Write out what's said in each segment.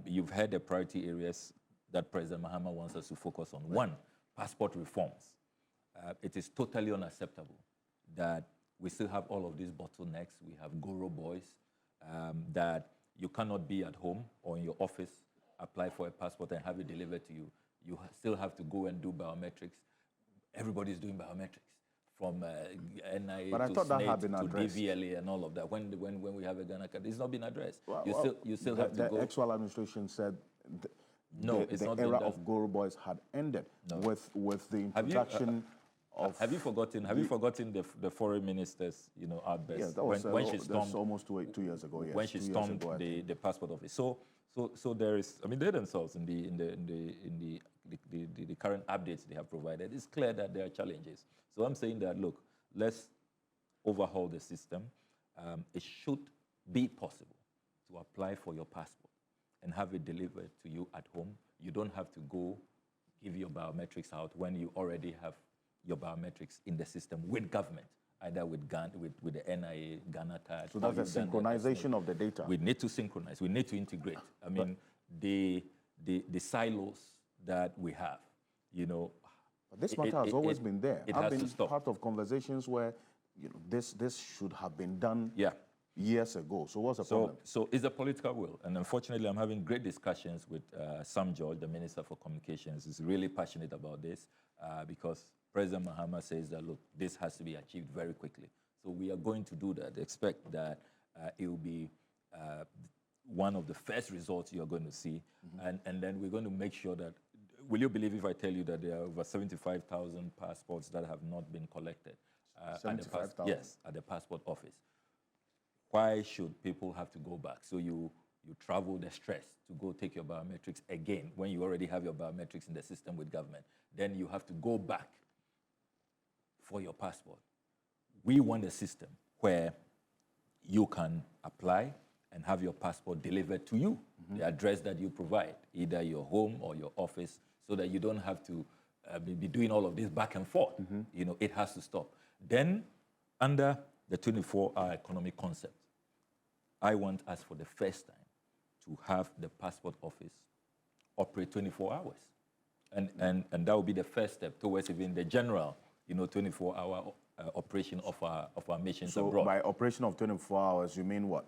You've heard the priority areas that President Mahama wants us to focus on. One, passport reforms. It is totally unacceptable that we still have all of these bottlenecks. We have Goro boys, that you cannot be at home or in your office, apply for a passport and have it delivered to you. You still have to go and do biometrics. Everybody's doing biometrics, from NIA to SNATE to DVLA and all of that. When we have a Ghana card, it's not been addressed. Well, you still have to go. The actual administration said the era of Goro boys had ended with the introduction of. Have you forgotten the foreign minister's outburst? Yeah, that was when she stormed. That's almost 2 years ago. Yes, when she stormed the passport office. So there is. I mean, they themselves in the current updates they have provided, it's clear that there are challenges. So I'm saying that, look, let's overhaul the system. It should be possible to apply for your passport and have it delivered to you at home. You don't have to go give your biometrics out when you already have your biometrics in the system with government, either with the NIA, Ghana card. So that's a synchronization of the data. We need to synchronize. We need to integrate. I mean, the silos that we have, But this matter has always been there. I've been part of conversations where this should have been done years ago. So what's the problem? So it's a political will. And unfortunately, I'm having great discussions with Sam George, the Minister for Communications. He's really passionate about this because President Mahama says that, look, this has to be achieved very quickly. So we are going to do that. Expect that it will be one of the first results you're going to see. And then we're going to make sure that, will you believe if I tell you that there are over 75,000 passports that have not been collected? 75,000? Yes, at the passport office. Why should people have to go back? So you travel the stress to go take your biometrics again when you already have your biometrics in the system with government. Then you have to go back for your passport. We want a system where you can apply and have your passport delivered to you, the address that you provide, either your home or your office, so that you don't have to be doing all of this back and forth. It has to stop. Then, under the 24-hour economy concept, I want us for the first time to have the passport office operate 24 hours. And that will be the first step towards even the general 24-hour operation of our missions abroad. So by operation of 24 hours, you mean what?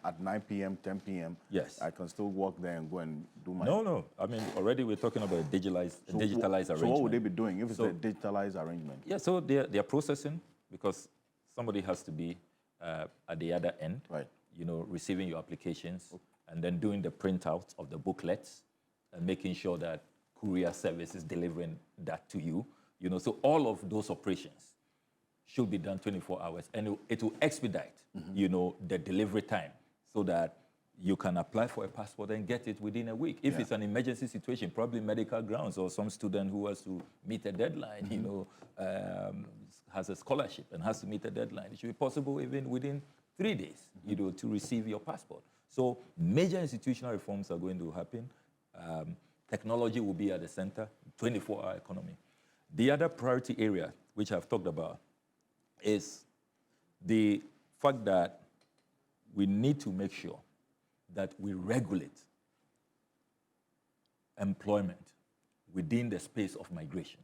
At 9 p.m., 10 p.m., yes, I can still walk there and go and do my... No. I mean, already we're talking about a digitalized arrangement. So what would they be doing if it's a digitalized arrangement? Yeah, so they're processing, because somebody has to be at the other end, right? Receiving your applications and then doing the printouts of the booklets and making sure that courier service is delivering that to you. So all of those operations should be done 24 hours, and it will expedite, the delivery time, so that you can apply for a passport and get it within a week. If it's an emergency situation, probably medical grounds, or some student who has to meet a deadline, has a scholarship and has to meet a deadline, it should be possible even within 3 days, to receive your passport. So major institutional reforms are going to happen. Technology will be at the center, 24-hour economy. The other priority area, which I've talked about, is the fact that we need to make sure that we regulate employment within the space of migration.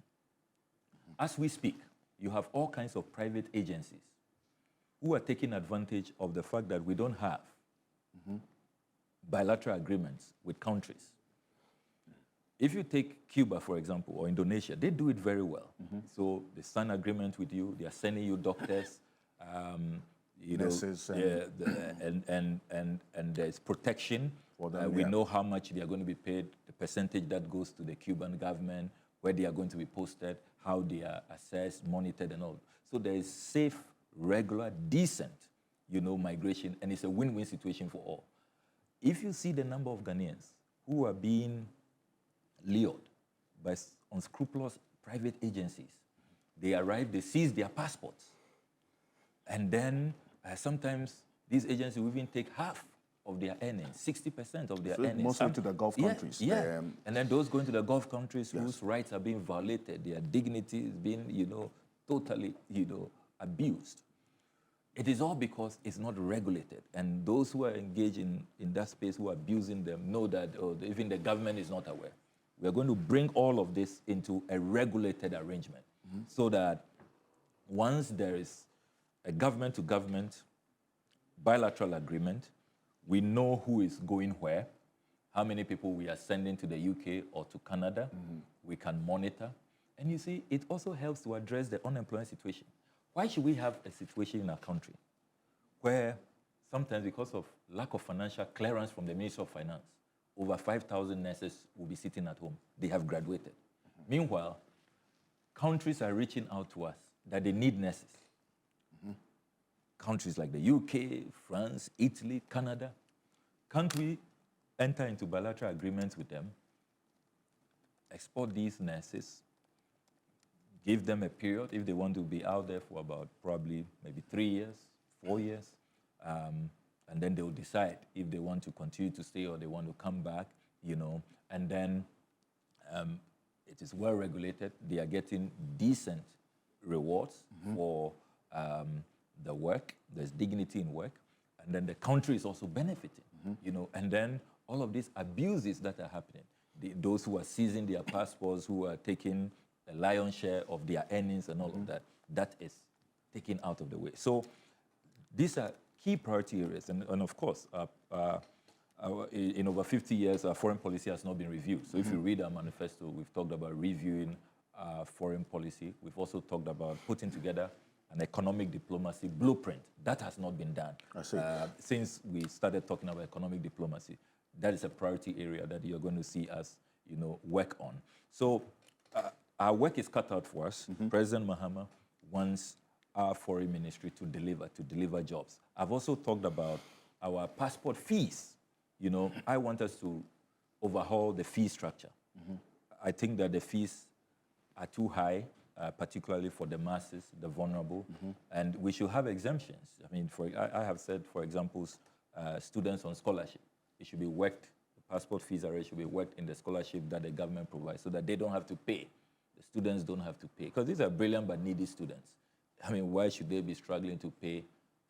As we speak, you have all kinds of private agencies who are taking advantage of the fact that we don't have bilateral agreements with countries. If you take Cuba, for example, or Indonesia, they do it very well. So they sign an agreement with you, they are sending you doctors, nurses, and there's protection. For them, we know how much they are going to be paid, the percentage that goes to the Cuban government, where they are going to be posted, how they are assessed, monitored, and all. So there is safe, regular, decent, migration, and it's a win-win situation for all. If you see the number of Ghanaians who are being lured by unscrupulous private agencies, they arrive, they seize their passports, and then sometimes these agencies will even take half of their earnings, 60% of their earnings. Mostly to the Gulf countries. Yeah. And then those going to the Gulf countries whose rights are being violated, their dignity is being, totally, abused. It is all because it's not regulated. And those who are engaged in that space, who are abusing them, know that even the government is not aware. We are going to bring all of this into a regulated arrangement so that once there is a government-to-government bilateral agreement, we know who is going where, how many people we are sending to the UK or to Canada. We can monitor. And you see, it also helps to address the unemployment situation. Why should we have a situation in our country where sometimes because of lack of financial clearance from the Ministry of Finance, over 5,000 nurses will be sitting at home. They have graduated. Meanwhile, countries are reaching out to us that they need nurses. Countries like the UK, France, Italy, Canada. Can't we enter into bilateral agreements with them, export these nurses, give them a period if they want to be out there for about probably maybe 3 years, 4 years, and then they'll decide if they want to continue to stay or they want to come back, and then it is well regulated. They are getting decent rewards for the work. There's dignity in work, and then the country is also benefiting, and then all of these abuses that are happening, those who are seizing their passports, who are taking a lion's share of their earnings and all of that, that is taken out of the way. So these are key priority areas. And of course, in over 50 years, our foreign policy has not been reviewed. So if you read our manifesto, we've talked about reviewing foreign policy. We've also talked about putting together an economic diplomacy blueprint. That has not been done. I see. Since we started talking about economic diplomacy. That is a priority area that you're going to see us, work on. So our work is cut out for us. President Mahama wants our foreign ministry to deliver jobs. I've also talked about our passport fees. I want us to overhaul the fee structure. I think that the fees are too high, particularly for the masses, the vulnerable, and we should have exemptions. I mean, I have said, for example, students on scholarship, it should be worked, the passport fees array should be worked in the scholarship that the government provides so that they don't have to pay. The students don't have to pay. Because these are brilliant but needy students. I mean, why should they be struggling to pay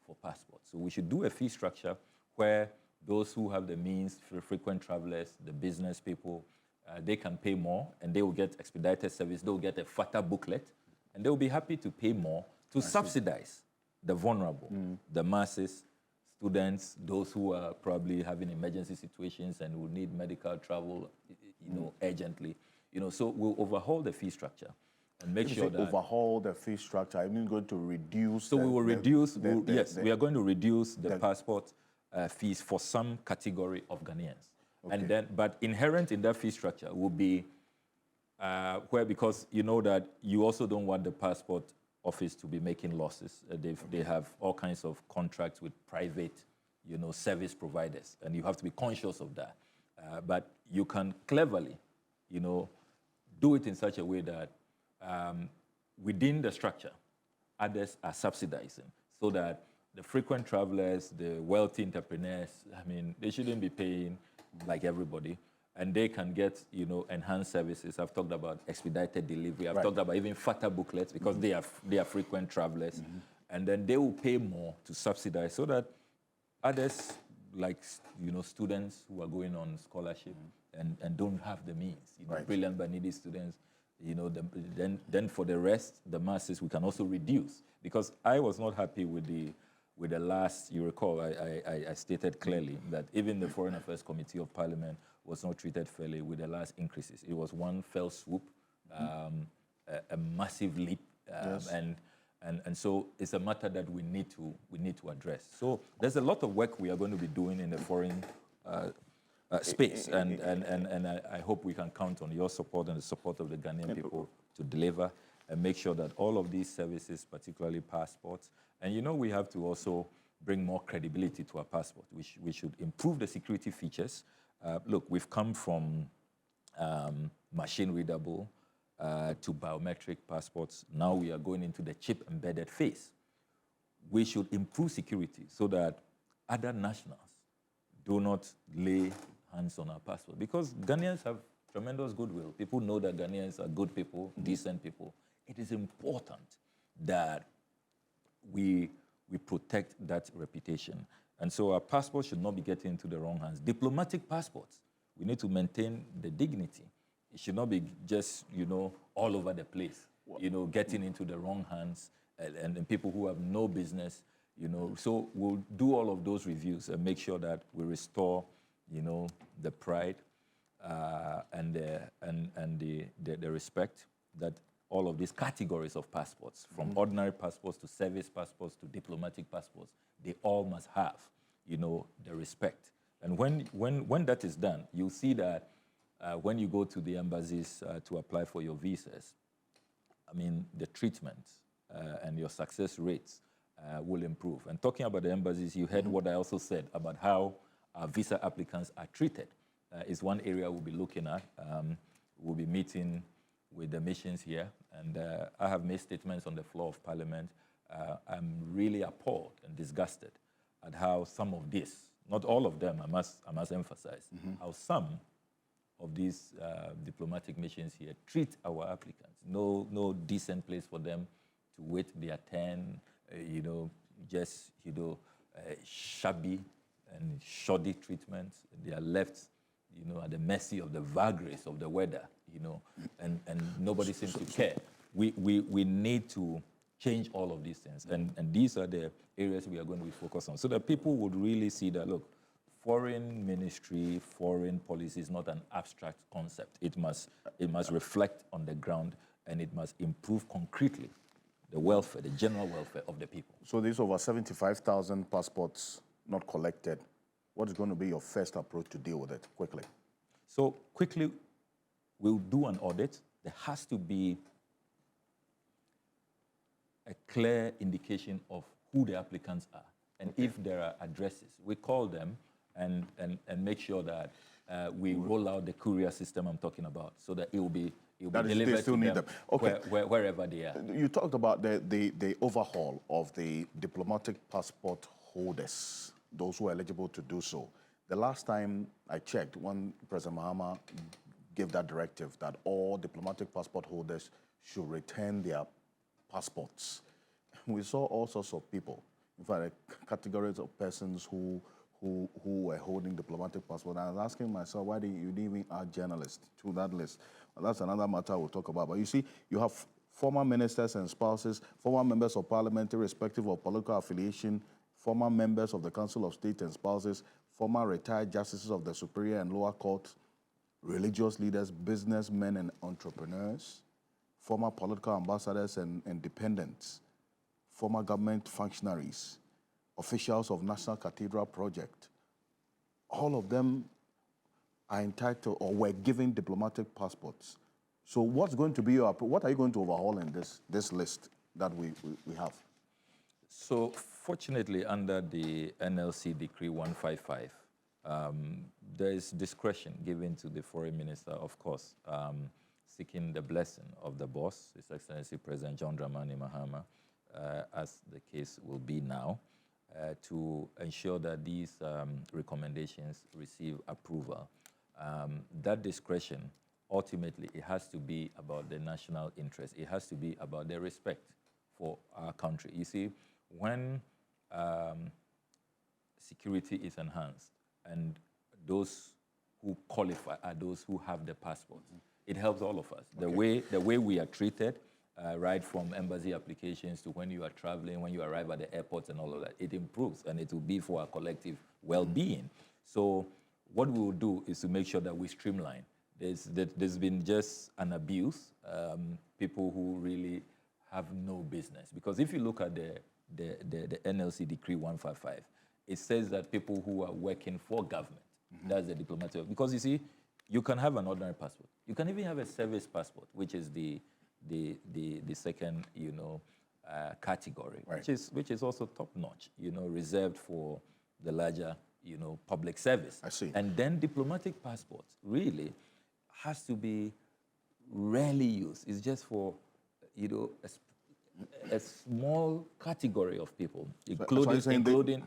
for passports? So we should do a fee structure where those who have the means, for frequent travelers, the business people, they can pay more and they will get expedited service. They will get a fatter booklet and they will be happy to pay more to subsidize the vulnerable, the masses, students, those who are probably having emergency situations and will need medical travel, urgently. So we'll overhaul the fee structure and make sure that overhaul the fee structure. I mean, going to reduce. So we will reduce. We are going to reduce the passport fees for some category of Ghanaians, and then, but inherent in that fee structure will be where, because you know that you also don't want the passport office to be making losses. They have all kinds of contracts with private, service providers, and you have to be conscious of that. But you can cleverly, do it in such a way that within the structure, others are subsidizing, so that the frequent travelers, the wealthy entrepreneurs, I mean, they shouldn't be paying like everybody, and they can get, enhanced services. I've talked about expedited delivery. I've talked about even fatter booklets because they are frequent travelers, and then they will pay more to subsidize so that others, like students who are going on scholarship and don't have the means, brilliant but needy students, then for the rest, the masses, we can also reduce. Because I was not happy with the last, you recall, I stated clearly that even the Foreign Affairs Committee of Parliament was not treated fairly with the last increases. It was one fell swoop, a massive leap, and so it's a matter that we need to address. So there's a lot of work we are going to be doing in the foreign space, and I hope we can count on your support and the support of the Ghanaian people to deliver and make sure that all of these services, particularly passports, and we have to also bring more credibility to our passport. We should improve the security features. Look, we've come from machine-readable to biometric passports. Now we are going into the chip-embedded phase. We should improve security so that other nationals do not lay hands on our passport, because Ghanaians have tremendous goodwill. People know that Ghanaians are good people, decent people. It is important that we we protect that reputation. And so our passports should not be getting into the wrong hands. Diplomatic passports, we need to maintain the dignity. It should not be just, all over the place, getting into the wrong hands and people who have no business, So we'll do all of those reviews and make sure that we restore, the pride and the respect that all of these categories of passports, from ordinary passports to service passports to diplomatic passports, they all must have, the respect. And when that is done, you'll see that when you go to the embassies to apply for your visas, the treatment and your success rates will improve. And talking about the embassies, you heard what I also said about how visa applicants are treated. Is one area we'll be looking at. We'll be meeting with the missions here, and I have made statements on the floor of Parliament. I'm really appalled and disgusted at how some of this, not all of them, I must emphasize, how some of these diplomatic missions here treat our applicants. No decent place for them to wait their turn, shabby and shoddy treatment. They are left, at the mercy of the vagaries of the weather, and nobody seems to care. We need to change all of these things, and these are the areas we are going to be focused on, so that people would really see that, look, foreign ministry, foreign policy is not an abstract concept. It must reflect on the ground, and it must improve concretely the welfare, the general welfare of the people. So there's over 75,000 passports not collected. What is going to be your first approach to deal with it quickly? So quickly, we'll do an audit. There has to be a clear indication of who the applicants are. And if there are addresses, we call them and make sure that we roll out the courier system I'm talking about, so that it will be delivered to them, okay. Wherever they are. You talked about the overhaul of the diplomatic passport holders, those who are eligible to do so. The last time I checked, when President Mahama gave that directive that all diplomatic passport holders should return their passports, we saw all sorts of people, in fact, categories of persons who were holding diplomatic passports. I was asking myself, why you didn't even add journalists to that list? Well, that's another matter we'll talk about. But you see, you have former ministers and spouses, former members of parliament, irrespective of political affiliation, former members of the Council of State and spouses, former retired justices of the Superior and Lower Court, religious leaders, businessmen and entrepreneurs, former political ambassadors and dependents, former government functionaries, officials of National Cathedral Project. All of them are entitled or were given diplomatic passports. So what are you going to overhaul in this list that we have? So fortunately, under the NLC Decree 155, there is discretion given to the foreign minister, of course, seeking the blessing of the boss, His Excellency President John Dramani Mahama, as the case will be now, to ensure that these recommendations receive approval. That discretion, ultimately, it has to be about the national interest. It has to be about the respect for our country. You see, when security is enhanced and those who qualify are those who have the passports, it helps all of us. Okay. The way we are treated, right from embassy applications to when you are traveling, when you arrive at the airports and all of that, it improves, and it will be for our collective well-being. So what we will do is to make sure that we streamline. There's been just an abuse, people who really have no business. Because if you look at the NLC Decree 155, it says that people who are working for government, that's the diplomatic. Because you see, you can have an ordinary passport. You can even have a service passport, which is the second, category, right, which is also top-notch, reserved for the larger, public service. I see. And then diplomatic passports really has to be rarely used. It's just for, a small category of people,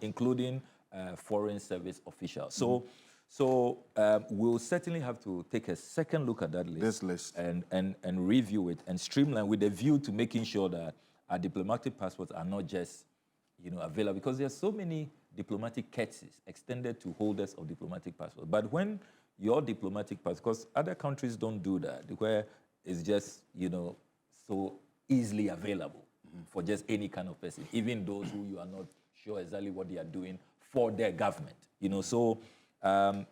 including foreign service officials. So we'll certainly have to take a second look at that list. This list. And review it and streamline with a view to making sure that our diplomatic passports are not just, available, because there are so many diplomatic courtesies extended to holders of diplomatic passports. But when your diplomatic passport, because other countries don't do that, where it's just, so easily available for just any kind of person, even those who you are not sure exactly what they are doing for their government. So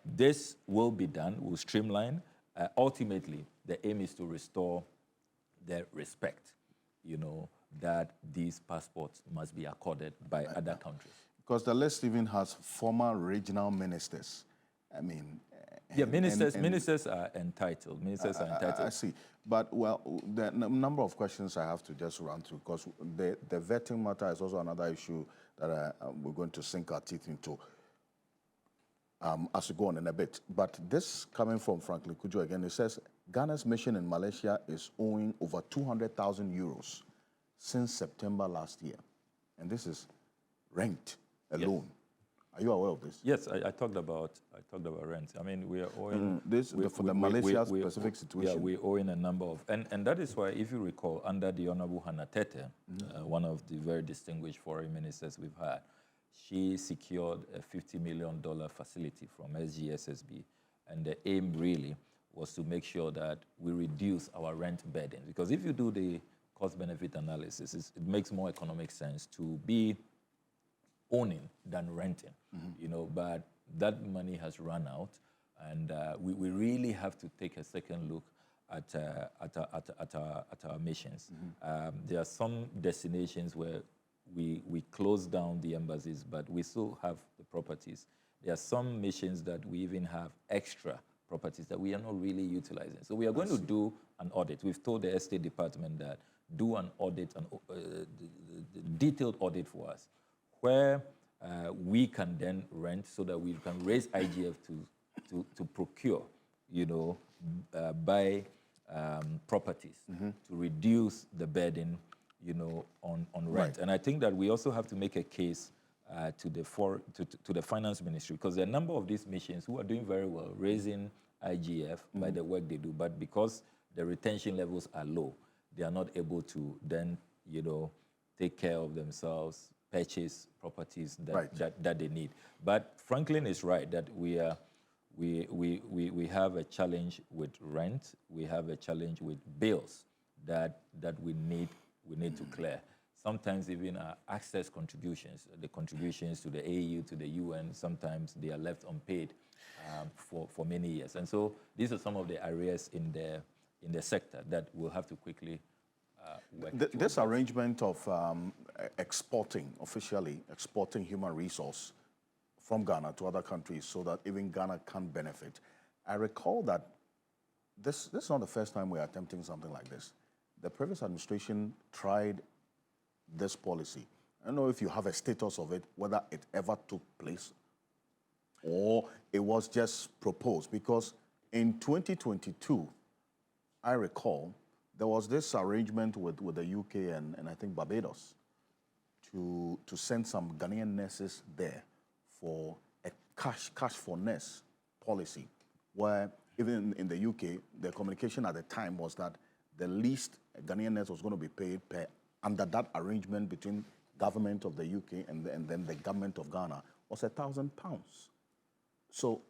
this will be done, will streamline. Ultimately, the aim is to restore the respect, that these passports must be accorded by other countries. Because the list even has former regional ministers. I mean... Yeah, ministers are entitled. Ministers are entitled. I see. But, well, the number of questions I have to just run through, because the vetting matter is also another issue that we're going to sink our teeth into as we go on in a bit. But this coming from Franklin Kujo again, it says, Ghana's mission in Malaysia is owing over 200,000 euros since September last year. And this is rent alone. Yes. Are you aware of this? Yes, I talked about rent. I mean, we are owing for the Malaysia specific situation. Yeah, we're owing a number of, and that is why, if you recall, under the Honorable Hannah Tete, one of the very distinguished foreign ministers we've had, she secured a $50 million facility from SGSSB, and the aim really was to make sure that we reduce our rent burden. Because if you do the cost-benefit analysis, it makes more economic sense to be owning than renting, but that money has run out, and we really have to take a second look at our missions. There are some destinations where we close down the embassies, but we still have the properties. There are some missions that we even have extra properties that we are not really utilizing. So we are going to do an audit. We've told the Estate Department that do an audit, detailed audit for us, where we can then rent so that we can raise IGF to procure, buy properties to reduce the burden, on rent. Right. And I think that we also have to make a case to the finance ministry, because there are a number of these missions who are doing very well, raising IGF by the work they do, but because the retention levels are low, they are not able to then, take care of themselves, purchase properties that they need. But Franklin is right that we have a challenge with rent. We have a challenge with bills that we need to clear. Sometimes even our access contributions, the contributions to the AU, to the UN, sometimes they are left unpaid for many years. And so these are some of the areas in the sector that we'll have to quickly work. This arrangement of officially exporting human resource from Ghana to other countries so that even Ghana can benefit. I recall that this is not the first time we are attempting something like this. The previous administration tried this policy. I don't know if you have a status of it, whether it ever took place or it was just proposed, because in 2022, I recall, there was this arrangement with the UK and I think Barbados to send some Ghanaian nurses there for a cash for nurse policy, where even in the UK, the communication at the time was that the least Ghanaian nurse was going to be paid under that arrangement between government of the UK and then the government of Ghana was £1,000. So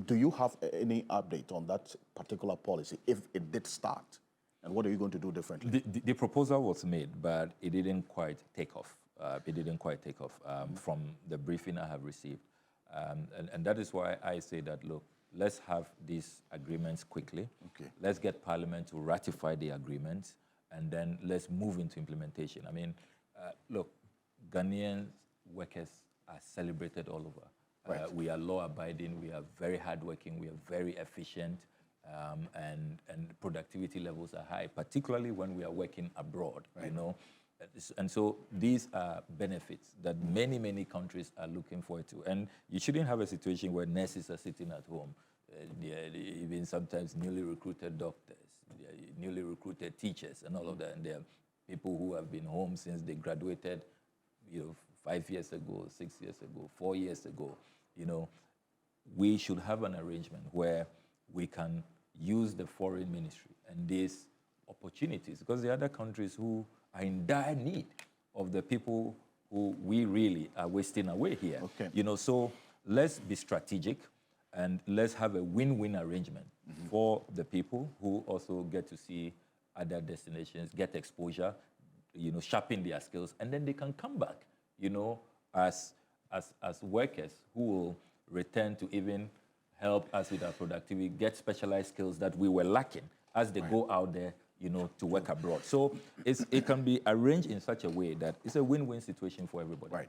do you have any update on that particular policy, if it did start? And what are you going to do differently? The proposal was made, but it didn't quite take off. From the briefing I have received. And that is why I say that, look, let's have these agreements quickly. Okay. Let's get Parliament to ratify the agreements, and then let's move into implementation. I mean, look, Ghanaian workers are celebrated all over. Right. We are law-abiding, we are very hardworking, we are very efficient, and productivity levels are high, particularly when we are working abroad, right. And so these are benefits that many, many countries are looking forward to. And you shouldn't have a situation where nurses are sitting at home, even sometimes newly recruited doctors, newly recruited teachers and all of that. And there are people who have been home since they graduated, 5 years ago, 6 years ago, 4 years ago. We should have an arrangement where we can use the foreign ministry and these opportunities, because there are other countries who are in dire need of the people who we really are wasting away here. Okay. You know, so let's be strategic and let's have a win-win arrangement for the people who also get to see other destinations, get exposure, you know, sharpen their skills, and then they can come back, you know, as workers who will return to even help us with our productivity, get specialized skills that we were lacking as they go out there, you know, to work abroad. So it can be arranged in such a way that it's a win-win situation for everybody. Right.